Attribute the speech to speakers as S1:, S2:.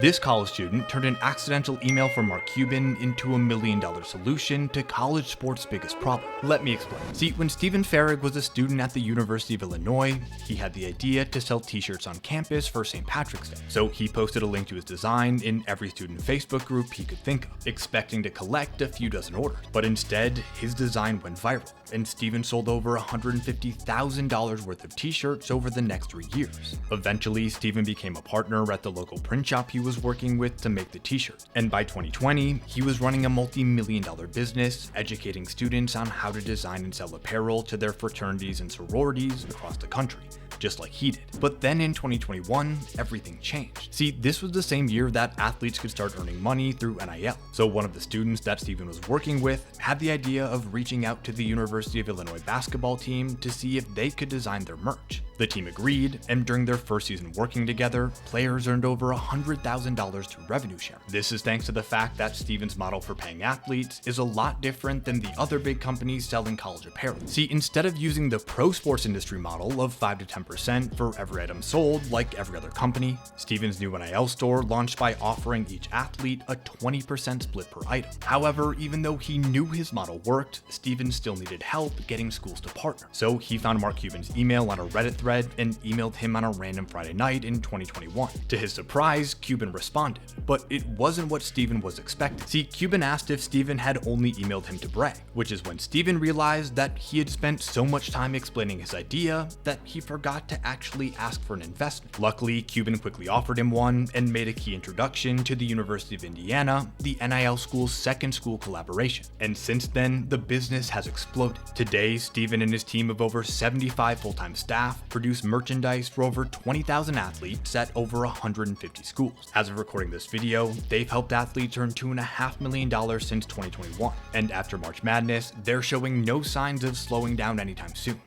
S1: This college student turned an accidental email from Mark Cuban into $1 million solution to college sports' biggest problem. Let me explain. See, when Stephen Farrig was a student at the University of Illinois, he had the idea to sell t-shirts on campus for St. Patrick's Day. So he posted a link to his design in every student Facebook group he could think of, expecting to collect a few dozen orders. But instead, his design went viral, and Stephen sold over $150,000 worth of t-shirts over the next 3 years. Eventually, Stephen became a partner at the local print shop he was working with to make the t-shirt. And by 2020, he was running a multi-million-dollar business, educating students on how to design and sell apparel to their fraternities and sororities across the country, just like he did. But then in 2021, everything changed. See, this was the same year that athletes could start earning money through NIL. So one of the students that Stephen was working with had the idea of reaching out to the University of Illinois basketball team to see if they could design their merch. The team agreed, and during their first season working together, players earned over $100,000 through revenue share. This is thanks to the fact that Stephen's model for paying athletes is a lot different than the other big companies selling college apparel. See, instead of using the pro sports industry model of 5 to 10% for every item sold like every other company, Stephen's new NIL store launched by offering each athlete a 20% split per item. However, even though he knew his model worked, Stephen still needed help getting schools to partner. So he found Mark Cuban's email on a Reddit thread and emailed him on a random Friday night in 2021. To his surprise, Cuban responded, but it wasn't what Stephen was expecting. See, Cuban asked if Stephen had only emailed him to brag, which is when Stephen realized that he had spent so much time explaining his idea that he forgot to actually ask for an investment. Luckily, Cuban quickly offered him one and made a key introduction to the University of Indiana, the NIL school's second school collaboration. And since then, the business has exploded. Today, Stephen and his team of over 75 full-time staff produce merchandise for over 20,000 athletes at over 150 schools. As of recording this video, they've helped athletes earn $2.5 million since 2021. And after March Madness, they're showing no signs of slowing down anytime soon.